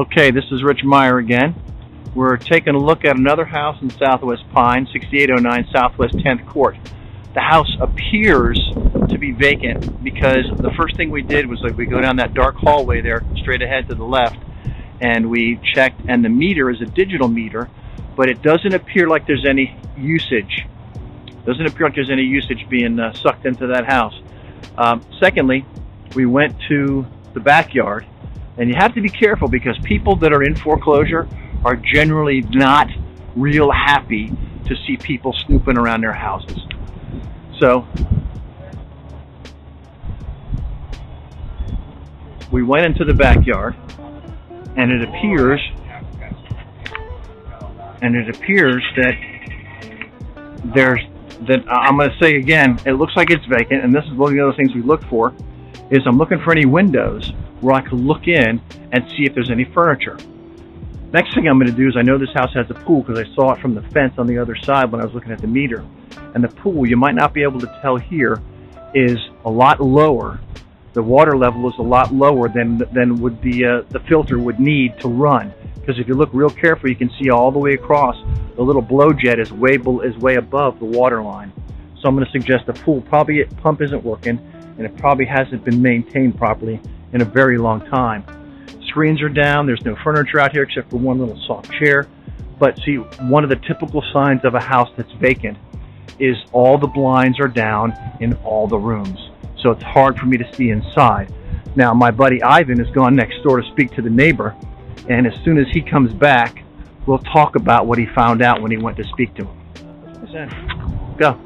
Okay, this is Rich Meyer again. We're taking a look at another house in Southwest Pine, 6809 Southwest 10th Court. The house appears to be vacant because the first thing we did was we go down that dark hallway there, straight ahead to the left, and we checked, and the meter is a digital meter, but it doesn't appear like there's any usage. Doesn't appear like there's any usage being sucked into that house. Secondly, we went to the backyard, and you have to be careful because people that are in foreclosure are generally not real happy to see people snooping around their houses. So we went into the backyard, and it appears that I'm going to say again, it looks like it's vacant, and this is one of the other things we look for, is I'm looking for any windows where I can look in and see if there's any furniture. Next thing I'm going to do is, I know this house has a pool because I saw it from the fence on the other side when I was looking at the meter. And the pool, you might not be able to tell here, is a lot lower. The water level is a lot lower than would the filter would need to run. Because if you look real carefully, you can see all the way across, the little blow jet is way above the water line. So I'm going to suggest the pool pump isn't working, and it probably hasn't been maintained properly in a very long time. Screens are down, there's no furniture out here except for one little soft chair. But see, one of the typical signs of a house that's vacant is all the blinds are down in all the rooms. So it's hard for me to see inside. Now, my buddy Ivan has gone next door to speak to the neighbor, and as soon as he comes back, we'll talk about what he found out when he went to speak to him. Go.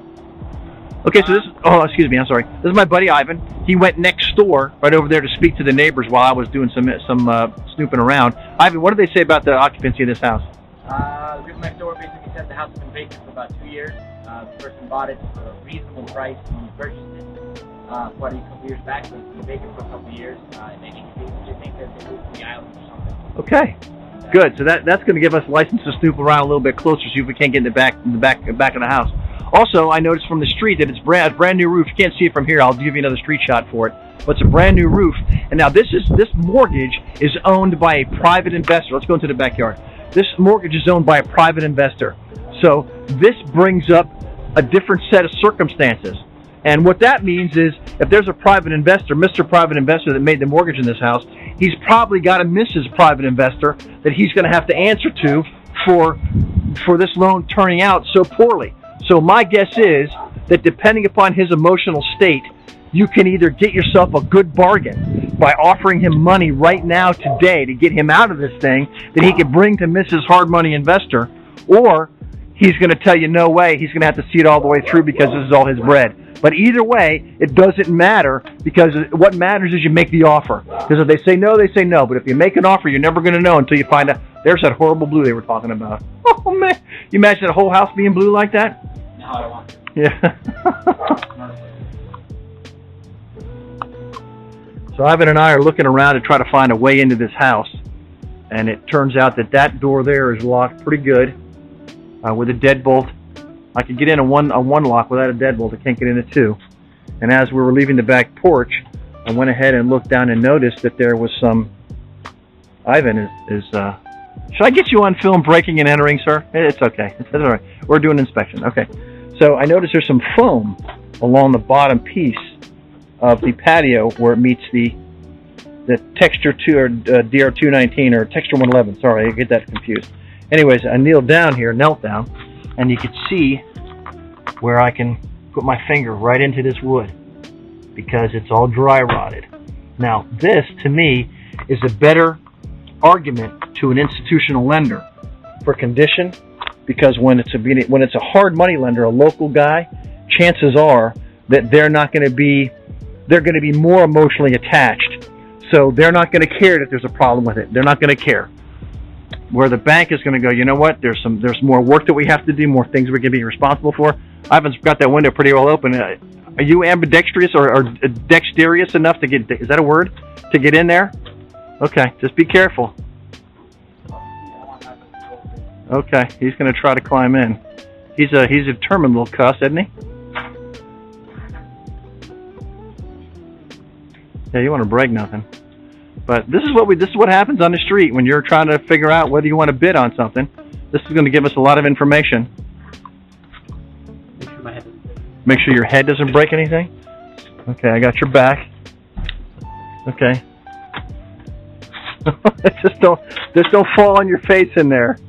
Okay, so excuse me, I'm sorry. This is my buddy Ivan. He went next door, right over there, to speak to the neighbors while I was doing some snooping around. Ivan, what did they say about the occupancy of this house? The people next door basically said the house has been vacant for about 2 years. The person bought it for a reasonable price when he purchased it quite a couple years back, so it's been vacant for a couple of years. And they think that they moved to the island or something. Okay. Good. So that's going to give us a license to snoop around a little bit closer, see if we can't get in the back of the house. Also, I noticed from the street that it's brand new roof. You can't see it from here. I'll give you another street shot for it. But it's a brand new roof. And now this mortgage is owned by a private investor. Let's go into the backyard. This mortgage is owned by a private investor. So this brings up a different set of circumstances. And what that means is, if there's a private investor, Mr. Private Investor that made the mortgage in this house, he's probably got a Mrs. Private Investor that he's going to have to answer to for this loan turning out so poorly. So my guess is that depending upon his emotional state, you can either get yourself a good bargain by offering him money right now today to get him out of this thing that he could bring to Mrs. Hard Money Investor, or he's going to tell you no way, he's going to have to see it all the way through because this is all his bread. But either way, it doesn't matter, because what matters is you make the offer. Because if they say no, they say no. But if you make an offer, you're never going to know until you find out. There's that horrible blue they were talking about. Oh, man. You imagine a whole house being blue like that? No, I don't want to. Yeah. So Ivan and I are looking around to try to find a way into this house. And it turns out that door there is locked pretty good with a deadbolt. I could get in a one lock without a deadbolt. I can't get in a two. And as we were leaving the back porch, I went ahead and looked down and noticed that there was some. Ivan should I get you on film breaking and entering, sir? It's okay. It's all right. We're doing an inspection. Okay. So I noticed there's some foam along the bottom piece of the patio where it meets the Texture 2 or DR219 or Texture 111. Sorry, I get that confused. Anyways, I knelt down, and you could see where I can put my finger right into this wood because it's all dry rotted. Now, this to me is a better argument to an institutional lender for condition, because when it's a hard money lender, a local guy, chances are that they're going to be more emotionally attached. So they're not going to care that there's a problem with it. They're not going to care. Where the bank is going to go, you know what? There's more work that we have to do, more things we're going to be responsible for. Ivan's got that window pretty well open. Are you ambidextrous or dexterous enough to get? Is that a word? To get in there? Okay, just be careful. Okay, he's going to try to climb in. He's a determined little cuss, isn't he? Yeah, you want to break nothing. But this is what happens on the street when you're trying to figure out whether you want to bid on something. This is going to give us a lot of information. Make sure your head doesn't break anything. Okay, I got your back. Okay. just don't fall on your face in there.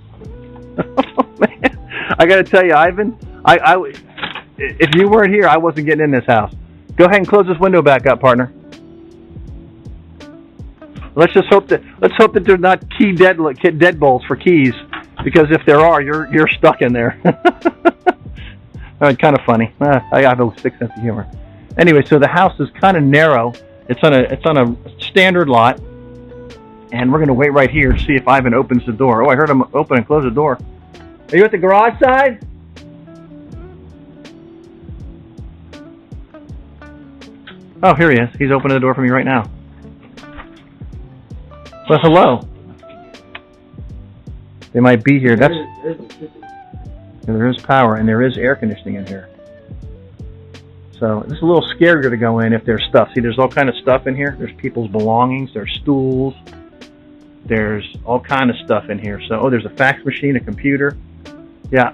Oh, man. I got to tell you, Ivan, if you weren't here, I wasn't getting in this house. Go ahead and close this window back up, partner. Let's hope that they're not deadbolts for keys, because if there are, you're stuck in there. Kind of funny. I have a sick sense of humor. Anyway, so the house is kind of narrow. It's on a standard lot, and we're going to wait right here to see if Ivan opens the door. Oh, I heard him open and close the door. Are you at the garage side? Oh, here he is. He's opening the door for me right now. Well, hello. They might be here. There is power, and there is air conditioning in here. So it's a little scarier to go in if there's stuff. See, there's all kind of stuff in here. There's people's belongings. There's stools. There's all kind of stuff in here. So, there's a fax machine, a computer. Yeah.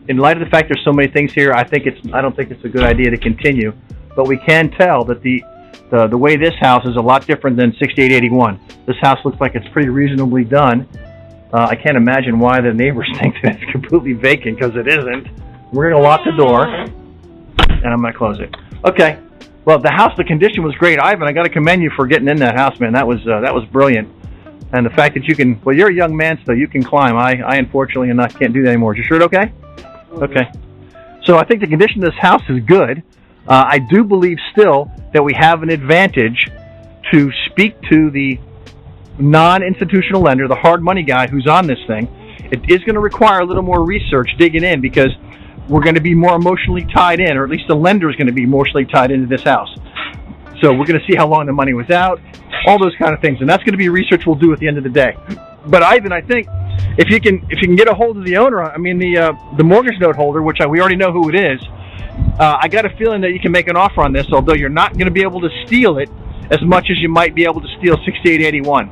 In light of the fact there's so many things here, I don't think it's a good idea to continue. But we can tell that the way this house is a lot different than 6881. This house looks like it's pretty reasonably done. I can't imagine why the neighbors think that it's completely vacant, because it isn't. We're going to lock the door, and I'm going to close it. Okay. Well, the condition was great. Ivan, I got to commend you for getting in that house, man. That was brilliant. And the fact that you can, well, you're a young man, so you can climb. I unfortunately can't do that anymore. Is your shirt okay? Okay. So I think the condition of this house is good. I do believe still that we have an advantage to speak to the non-institutional lender, the hard money guy who's on this thing. It is going to require a little more research, digging in, because we're going to be more emotionally tied in, or at least the lender is going to be emotionally tied into this house. So we're going to see how long the money was out, all those kind of things, and that's going to be research we'll do at the end of the day. But Ivan, I think if you can get a hold of the owner, the mortgage note holder, which we already know who it is, I got a feeling that you can make an offer on this, although you're not going to be able to steal it as much as you might be able to steal 6881.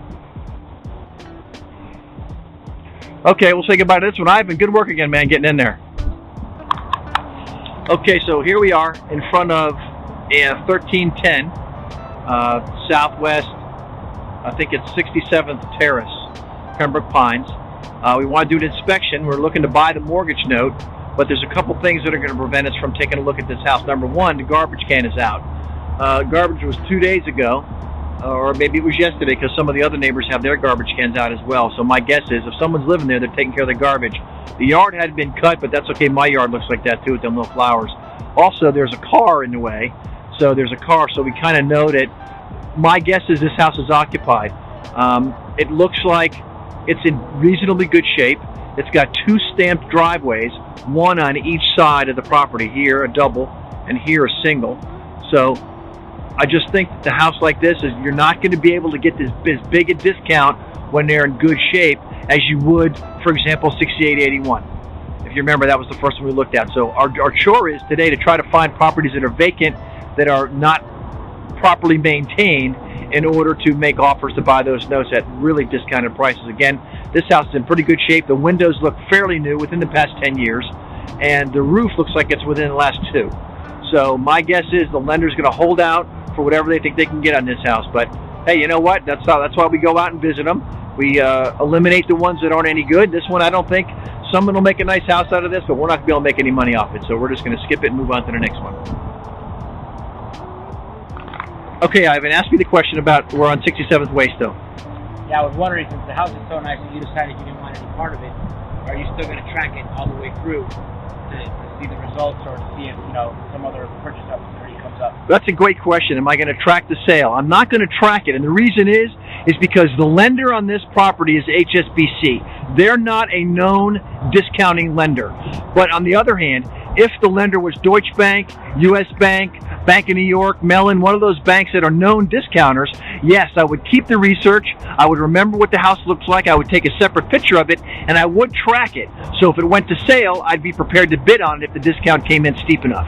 Okay, we'll say goodbye to this one. Ivan, good work again, man, getting in there. Okay, so here we are in front of 1310 Southwest, I think it's 67th Terrace, Pembroke Pines. We want to do an inspection. We're looking to buy the mortgage note, but there's a couple things that are going to prevent us from taking a look at this house. Number one, the garbage can is out. Garbage was 2 days ago, or maybe it was yesterday, because some of the other neighbors have their garbage cans out as well. So my guess is if someone's living there, they're taking care of the garbage. The yard had been cut, but that's okay. My yard looks like that too, with them little flowers. Also, there's a car in the way. So there's a car, so we kind of know that. My guess is this house is occupied. It looks like it's in reasonably good shape. It's got two stamped driveways, one on each side of the property. Here a double, and here a single. So I just think that the house like this is, you're not going to be able to get this big a discount when they're in good shape as you would, for example, 6881. If you remember, that was the first one we looked at. So our chore is today to try to find properties that are vacant, that are not properly maintained, in order to make offers to buy those notes at really discounted prices. Again, this house is in pretty good shape. The windows look fairly new, within the past 10 years, and the roof looks like it's within the last 2. So my guess is the lender's going to hold out for whatever they think they can get on this house. But hey, you know what? That's why we go out and visit them. We eliminate the ones that aren't any good. This one, I don't think someone will make a nice house out of this, but we're not going to be able to make any money off it. So we're just going to skip it and move on to the next one. Okay, Ivan, ask me the question about, we're on 67th Way still. Yeah, I was wondering, since the house is so nice and you decided you didn't want any part of it, are you still going to track it all the way through to see the results, or to see if, some other purchase opportunity comes up? That's a great question. Am I going to track the sale? I'm not going to track it, and the reason is because the lender on this property is HSBC. They're not a known discounting lender. But on the other hand, if the lender was Deutsche Bank, U.S. Bank, Bank of New York, Mellon, one of those banks that are known discounters, yes, I would keep the research. I would remember what the house looks like. I would take a separate picture of it, and I would track it. So if it went to sale, I'd be prepared to bid on it if the discount came in steep enough.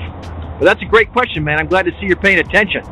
But that's a great question, man. I'm glad to see you're paying attention.